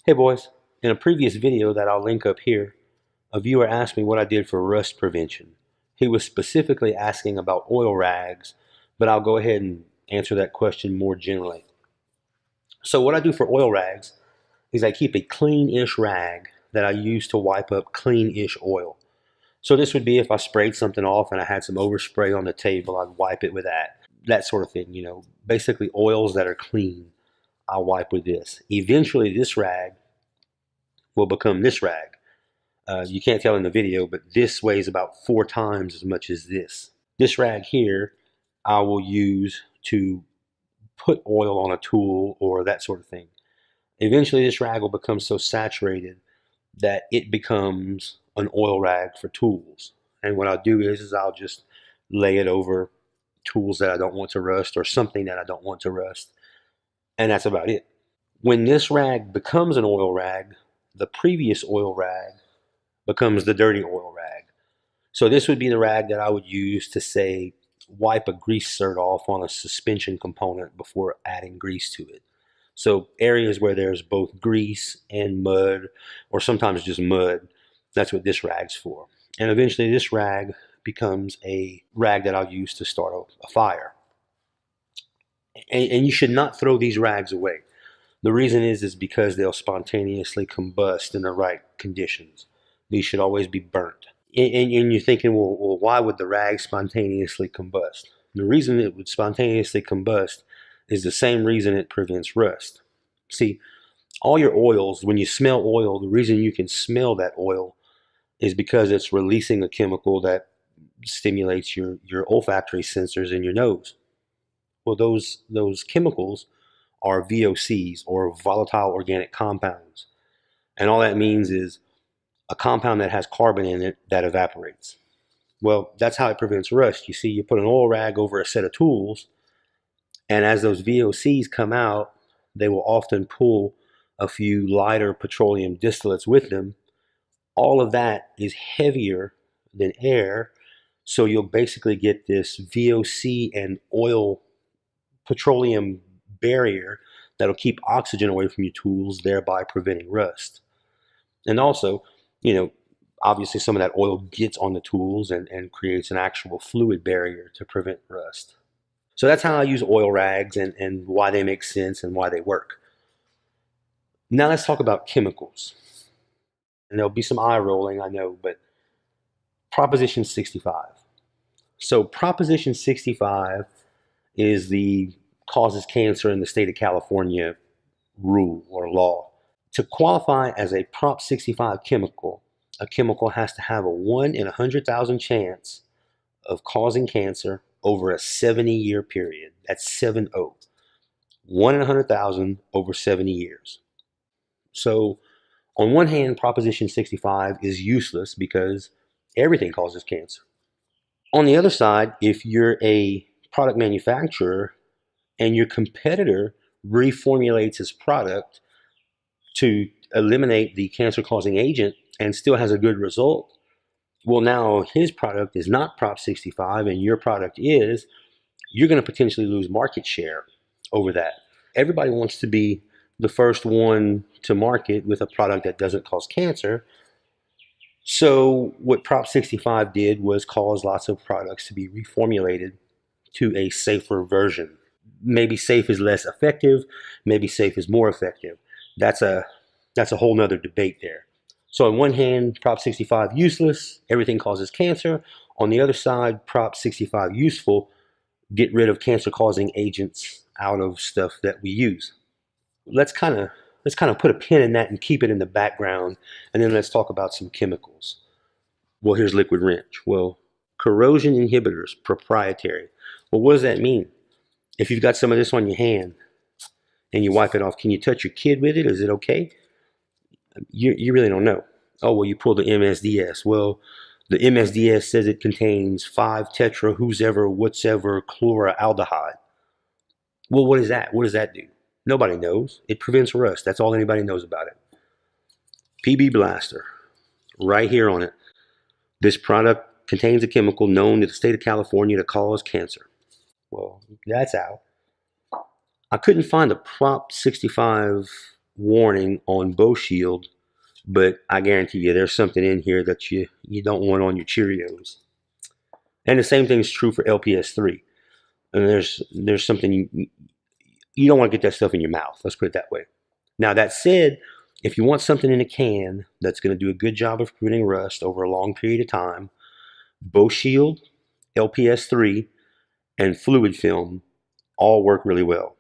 Hey boys, in a previous video that I'll link up here, a viewer asked me what I did for rust prevention. He was specifically asking about oil rags, but I'll go ahead and answer that question more generally. So what I do for oil rags is I keep a clean-ish rag that I use to wipe up clean-ish oil. So this would be if I sprayed something off and I had some overspray on the table, I'd wipe it with that sort of thing, basically oils that are clean, I'll wipe with this. Eventually this rag will become this rag. You can't tell in the video, but this weighs about 4 times as much as this. This rag here, I will use to put oil on a tool or that sort of thing. Eventually this rag will become so saturated that it becomes an oil rag for tools. And what I'll do is I'll just lay it over tools that I don't want to rust or something that I don't want to rust. And that's about it. When this rag becomes an oil rag, the previous oil rag becomes the dirty oil rag. So this would be the rag that I would use to, say, wipe a grease cert off on a suspension component before adding grease to it. So areas where there's both grease and mud, or sometimes just mud, that's what this rag's for. And eventually this rag becomes a rag that I'll use to start a fire. And you should not throw these rags away. The reason is because they'll spontaneously combust in the right conditions. These should always be burnt. And you're thinking, well, why would the rag spontaneously combust? The reason it would spontaneously combust is the same reason it prevents rust. See, all your oils, when you smell oil, the reason you can smell that oil is because it's releasing a chemical that stimulates your olfactory sensors in your nose. Well, those chemicals are VOCs, or volatile organic compounds. And all that means is a compound that has carbon in it that evaporates. Well, that's how it prevents rust. You see, you put an oil rag over a set of tools, and as those VOCs come out, they will often pull a few lighter petroleum distillates with them. All of that is heavier than air, so you'll basically get this VOC and oil petroleum barrier that'll keep oxygen away from your tools, thereby preventing rust. And also, obviously some of that oil gets on the tools and creates an actual fluid barrier to prevent rust. So that's how I use oil rags and why they make sense and why they work. Now let's talk about chemicals. And there'll be some eye rolling, I know, but Proposition 65. So Proposition 65 is the causes cancer in the state of California rule or law. To qualify as a Prop 65 chemical, a chemical has to have a 1 in 100,000 chance of causing cancer over a 70-year period. That's 70. 1 in 100,000 over 70 years. So on one hand, Proposition 65 is useless because everything causes cancer. On the other side, if you're a product manufacturer and your competitor reformulates his product to eliminate the cancer-causing agent and still has a good result, well, now his product is not Prop 65 and your product is, you're going to potentially lose market share over that. Everybody wants to be the first one to market with a product that doesn't cause cancer. So what Prop 65 did was cause lots of products to be reformulated to a safer version. Maybe safe is less effective, maybe safe is more effective. That's a whole nother debate there. So on one hand, Prop 65 useless, everything causes cancer. On the other side, Prop 65 useful, get rid of cancer-causing agents out of stuff that we use. Let's kind of put a pin in that and keep it in the background, and then let's talk about some chemicals. Well, here's liquid wrench. Well, corrosion inhibitors, proprietary. Well, what does that mean? If you've got some of this on your hand and you wipe it off, can you touch your kid with it? Is it okay? You really don't know. Oh, well, you pull the MSDS. Well, the MSDS says it contains 5-tetra who's ever what's ever chloraldehyde. Well, what is that? What does that do? Nobody knows. It prevents rust. That's all anybody knows about it. PB Blaster, right here on it. This product contains a chemical known to the state of California to cause cancer. Well, that's out. I couldn't find a Prop 65 warning on Bow Shield, but I guarantee you there's something in here that you don't want on your Cheerios. And the same thing is true for LPS3. And there's something you don't want to get that stuff in your mouth. Let's put it that way. Now, that said, if you want something in a can that's going to do a good job of preventing rust over a long period of time, Bow Shield, LPS3, and fluid film all work really well.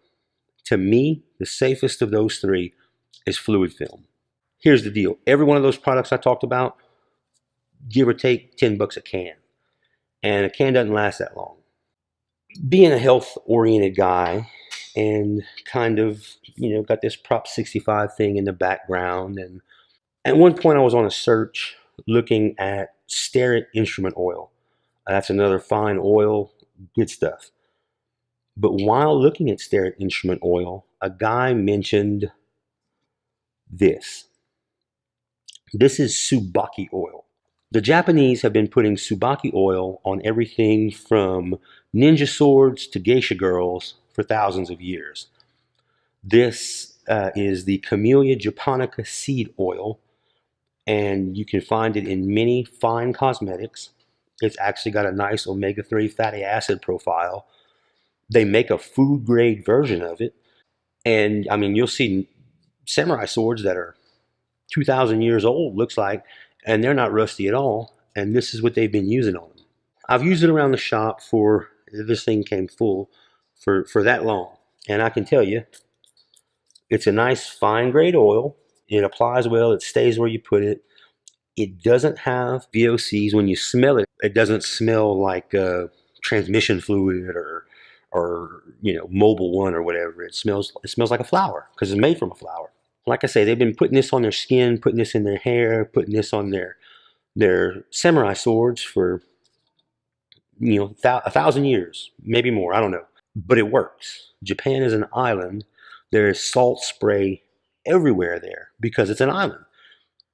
To me, the safest of those three is fluid film. Here's the deal. Every one of those products I talked about, give or take $10 a can. And a can doesn't last that long. Being a health-oriented guy and kind of, got this Prop 65 thing in the background. And at one point I was on a search looking at stearate instrument oil. That's another fine oil, good stuff. But while looking at stearate instrument oil, a guy mentioned this. This is Tsubaki oil. The Japanese have been putting Tsubaki oil on everything from ninja swords to geisha girls for thousands of years. This is the Camellia japonica seed oil, and you can find it in many fine cosmetics. It's actually got a nice omega-3 fatty acid profile. They make a food-grade version of it, and I mean, you'll see samurai swords that are 2,000 years old, looks like, and they're not rusty at all, and this is what they've been using on them. I've used it around the shop for, this thing came full, for that long, and I can tell you, it's a nice fine grade oil. It applies well, it stays where you put it. It doesn't have VOCs. When you smell it, it doesn't smell like transmission fluid or Mobile One or whatever. It smells like a flower because it's made from a flower. Like I say, they've been putting this on their skin, putting this in their hair, putting this on their samurai swords for 1,000 years, maybe more. I don't know, but it works. Japan is an island. There is salt spray everywhere there because it's an island,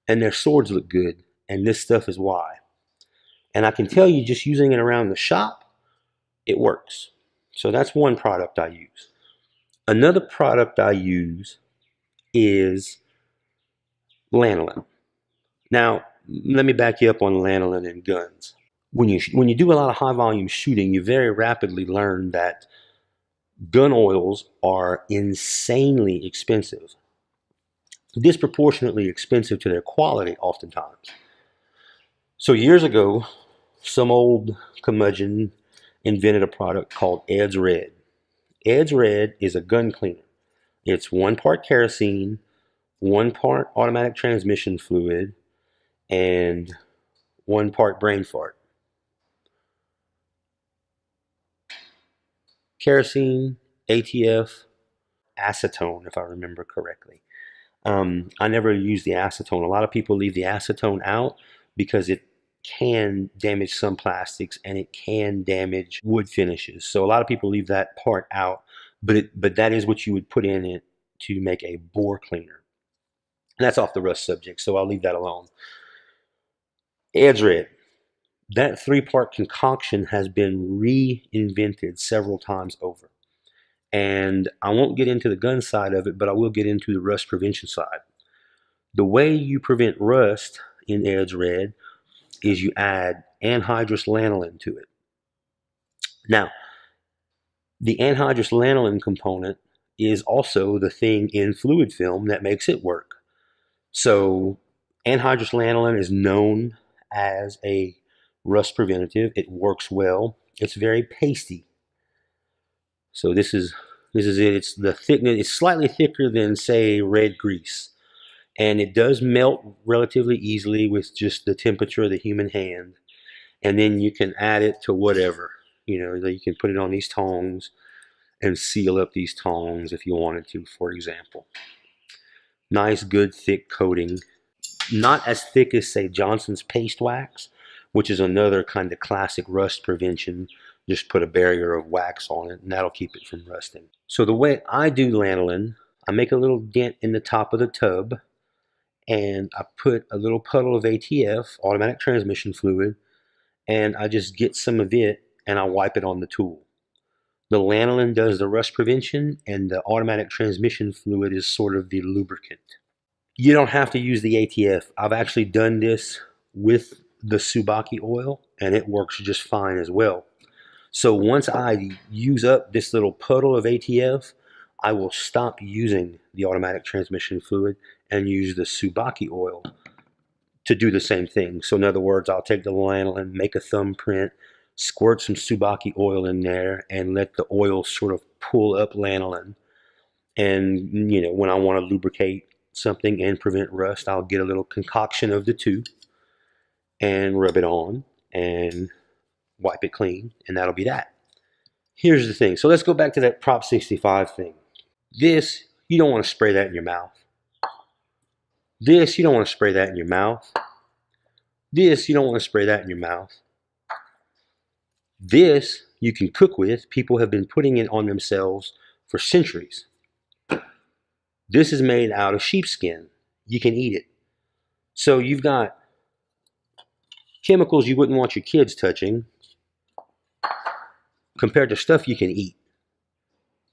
and their swords look good, and this stuff is why. And I can tell you, just using it around the shop, it works. So that's one product I use. Another product I use is Lanolin. Now, let me back you up on Lanolin and guns. When you do a lot of high volume shooting, you very rapidly learn that gun oils are insanely expensive, disproportionately expensive to their quality oftentimes. So years ago, some old curmudgeon invented a product called Ed's Red. Ed's Red is a gun cleaner. It's 1 part kerosene, 1 part automatic transmission fluid, and 1 part brain fart. Kerosene, ATF, acetone, if I remember correctly. I never use the acetone. A lot of people leave the acetone out because it can damage some plastics and it can damage wood finishes. So a lot of people leave that part out, but that is what you would put in it to make a bore cleaner. And that's off the rust subject, so I'll leave that alone. Ed's Red. That 3-part concoction has been reinvented several times over. And I won't get into the gun side of it, but I will get into the rust prevention side. The way you prevent rust in Ed's Red is you add anhydrous lanolin to it. Now, the anhydrous lanolin component is also the thing in fluid film that makes it work. So anhydrous lanolin is known as a rust preventative. It works well. It's very pasty. So this is it. It's the thickness. It's slightly thicker than, say, red grease, and it does melt relatively easily with just the temperature of the human hand. And then you can add it to whatever. You can put it on these tongs and seal up these tongs if you wanted to, for example. Nice, good, thick coating. Not as thick as, say, Johnson's paste wax, which is another kind of classic rust prevention. Just put a barrier of wax on it, and that'll keep it from rusting. So the way I do lanolin, I make a little dent in the top of the tub, and I put a little puddle of ATF, automatic transmission fluid, and I just get some of it, and I wipe it on the tool. The lanolin does the rust prevention, and the automatic transmission fluid is sort of the lubricant. You don't have to use the ATF. I've actually done this with the Tsubaki oil, and it works just fine as well. So once I use up this little puddle of ATF, I will stop using the automatic transmission fluid and use the Tsubaki oil to do the same thing. So in other words, I'll take the lanolin, make a thumbprint, squirt some Tsubaki oil in there, and let the oil sort of pull up lanolin. And, you know, when I want to lubricate something and prevent rust, I'll get a little concoction of the two and rub it on and wipe it clean, and that'll be that. Here's the thing. So let's go back to that Prop 65 thing. This, you don't want to spray that in your mouth. This, you don't want to spray that in your mouth. This, you don't want to spray that in your mouth. This, you can cook with. People have been putting it on themselves for centuries. This is made out of sheepskin. You can eat it. So you've got chemicals you wouldn't want your kids touching compared to stuff you can eat.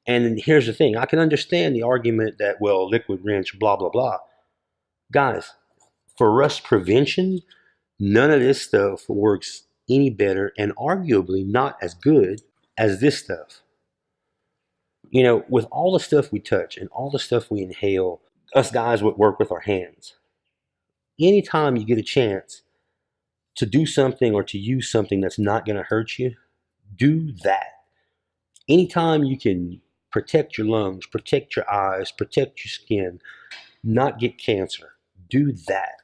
And here's the thing. I can understand the argument that, well, liquid rinse, blah, blah, blah. Guys, for rust prevention, none of this stuff works any better and arguably not as good as this stuff. You know, with all the stuff we touch and all the stuff we inhale, us guys would work with our hands. Anytime you get a chance to do something or to use something that's not going to hurt you, do that. Anytime you can protect your lungs, protect your eyes, protect your skin, not get cancer, do that.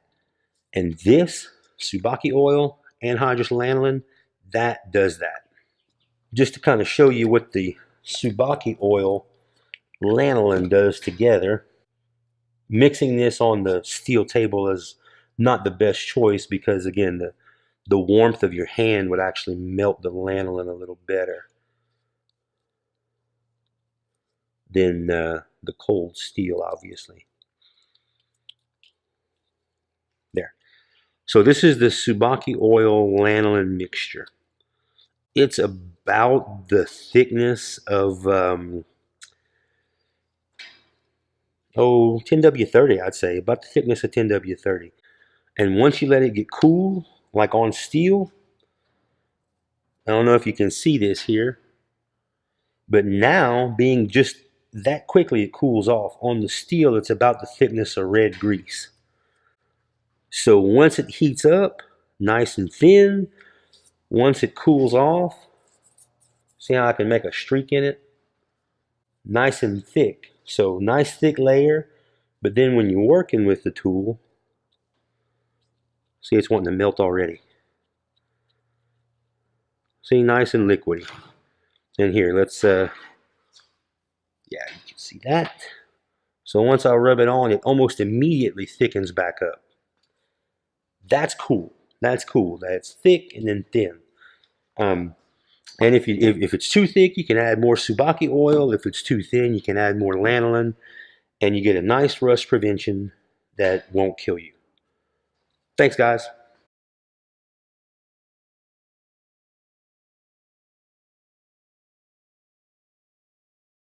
And this, Tsubaki oil, anhydrous lanolin, that does that. Just to kind of show you what the Tsubaki oil, lanolin does together, mixing this on the steel table is not the best choice because, again, the warmth of your hand would actually melt the lanolin a little better than the cold steel, obviously. There. So this is the Tsubaki oil lanolin mixture. It's about the thickness of 10W30, I'd say, about the thickness of 10W30. And once you let it get cool, like on steel, I don't know if you can see this here, but now being just that quickly it cools off. On the steel, it's about the thickness of red grease. So once it heats up, nice and thin, once it cools off, see how I can make a streak in it? Nice and thick. So nice thick layer, but then when you're working with the tool, see it's wanting to melt already. See, nice and liquidy. And here, let's, yeah, you can see that. So once I rub it on, it almost immediately thickens back up. That's cool. That's cool. That's thick and then thin. And if it's too thick, you can add more Tsubaki oil. If it's too thin, you can add more lanolin, and you get a nice rust prevention that won't kill you. Thanks, guys.